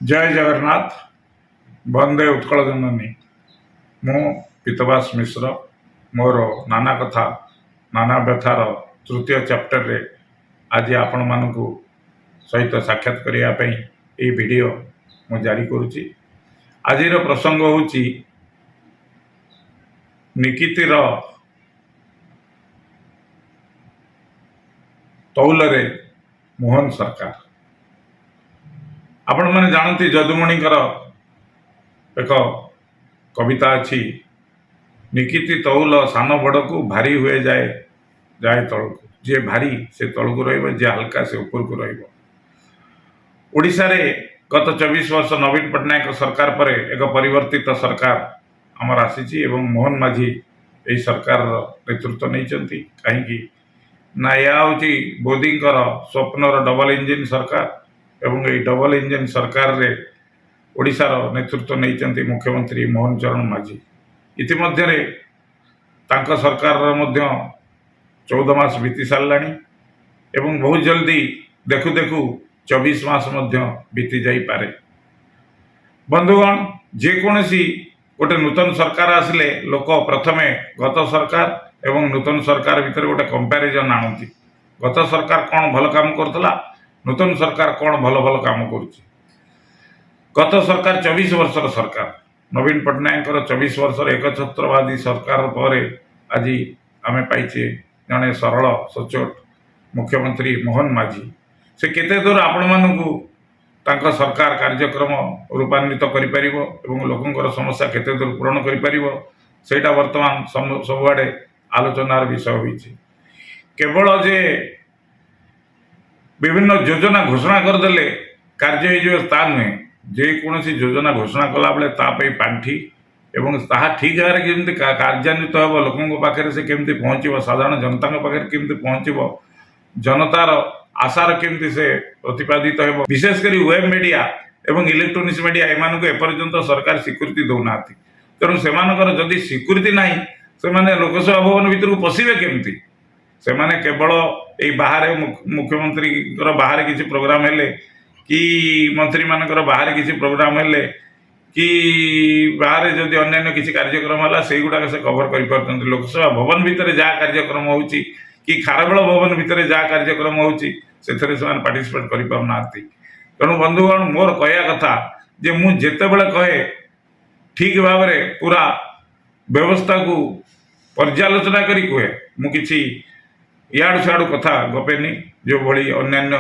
जय जगन्नाथ। वंदे उत्कल जननी। मु पीतवास मिश्र मोर नाना कथा नाना व्यथार तृतीय चैप्टर रे आज आपण मानकु सहित साक्षात करने ये वीडियो मु जारी करुच्ची। आज प्रसंग होची निकितिर तौलरे मोहन सरकार। आपण मैंने जानती जदुमणिकर एक कविता अच्छी, निकिति तौल सान बड़ को भारी हुए जाए जाए तल को, जे भारी से तल को रही, जे हल्का से ऊपर को रही। ओडिशा रे गत 24 वर्ष नवीन पट्टनायक सरकार पर एक परिवर्तित सरकार आमर आसी एवं मोहन माझी यही सरकार नेतृत्व नहीं। कहीं ना यह हूँ मोदी स्वप्नर डबल इंजिन सरकार एवं ये डबल इंजिन सरकार रे ओडिशार नेतृत्व नहीं मुख्यमंत्री मोहन चरण माझी। इतिमध्य तांका सरकार मध्य 14 मास बीती साराणी एवं बहुत जल्दी देखु देखु 24 मास मध्य बीती जाई पारे। बंधुगण, जेकोसी गोटे नूतन सरकार आसिले लोक प्रथमे गत सरकार एवं नूतन सरकार भितर गोटे कंपैरिजन आणती। गत सरकार कौन भल काम करतला, नूतन सरकार कौन भल भल काम करुच्ची। गत सरकार 24 वर्षर सरकार, नवीन पट्टनायक 24 वर्षर एकछत्रवादी सरकार पर आज आम पाइचे जड़े सरल सचोट मुख्यमंत्री मोहन माझी। से केते दूर आपण मानकु तांका सरकार कार्यक्रम रूपान्वित करि परिबो एवं लोकंकर समस्या केते दूर पूरण करि परिबो, सेटा वर्तमान सबुआडे आलोचनार विषय होइछि। केवल जे विभिन्न योजना घोषणा करदेले कार्य हो नुहे, जेकोसी योजना घोषणा कला बेले पांठी एवं ताहा ठीक भाव में केमती कार्यान्वित हो, लोकों पाखे से केमती पहुँचो, साधारण जनता पाखे केमती पहुँचो, जनतार आशार केमती से प्रतिपादित हो, विशेषकर वेब मीडिया एवं इलेक्ट्रोनिक्स मीडिया एमान को एपर्यंत सरकार स्वीकृति दौना। तेणु से जदि स्वीकृति ना से लोकसभा भवन भर पशिबे केमती, से केवल ये बाहर मुख्यमंत्री बाहर किसी प्रोग्राम हेले कि मंत्री मानकर बाहर किसी प्रोग्राम हेले कि बाहर जदि अन्य किसी कार्यक्रम है से गुड़ाक से कवर कर लोकसभा भवन भितर जहाँ कार्यक्रम हो कि खारबेल भवन भितर जहाँ कार्यक्रम हो पार्टिसिपेट करना। तेणु बंधुगण, मोर कहया कथा जे मु जेतेबेले कहे ठीक भाव में पूरा व्यवस्था को पर्यालोचना करी कहे, मु किछि इयाडू सियाडू कथा गपेनी। जो भली अन्यान्य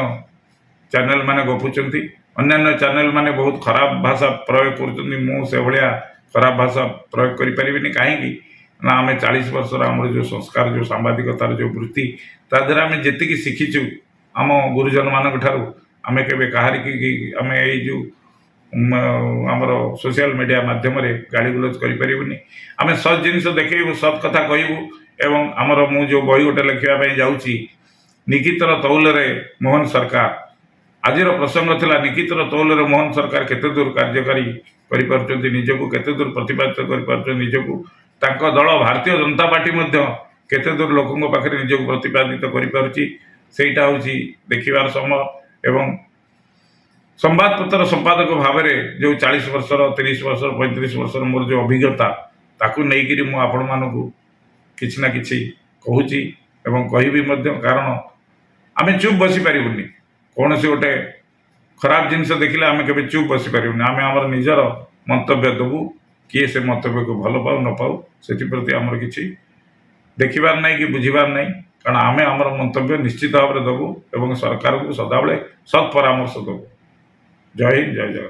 चैनल माने गपुचंती, अन्यान्य चैनल माने बहुत खराब भाषा प्रयोग करुचंती, मु से भलिया खराब भाषा प्रयोग करि परिबिनी। काहेकि ना आमे 40 वर्ष आमर जो संस्कार, जो सांबादिकतार जो वृत्ति, ताद्वारा आमे जेतिकी शिखिचु आम गुरुजन मानक ठारू, आमे केबे कहारी कि आमे एई जो आमर सोशल मीडिया माध्यम रे गाड़ी गुलज करि परिबनी। आमे सत जिनिस देखैबु, सत कथा कहबु एवं आमर मु जो बही गोटे लिखा जाऊँगी निकितर तौलरे मोहन सरकार। आज प्रसंग थिला निकितर तौलरे मोहन सरकार केते दूर कार्यकारी करि निजको, केते दूर प्रतिपादित कर निजको, तांको दल भारतीय जनता पार्टी मध्य केते दूर लोकों पाखे निजको प्रतिपादित करा हूँ देखिबार समय। एवं संवादपत्र संपादक भाव में जो 40 वर्षर 30 वर्षर 35 वर्षर मोर जो अभिज्ञता ताकू नहीं मु आपण मानकु किछि ना किछि कहूची एवं कहबी मध्य। कारण आमे चुप बसी पारिबुनी, कौन से गोटे खराब जिनस देखिले आमे केबे चुप बसी पारिबुनी। आमे हमर निजर मंतव्य देबु, किए से मंतव्य को भल पाऊ न पाऊ से प्रति आमर किछि देखिबार नहीं कि बुझिबार नहीं। कारण आमे हमर मंतव्य निश्चित भाव में देबु एवं सरकार को सदाबले सत् परामर्श देबु। जय हिंद, जय जगन्नाथ।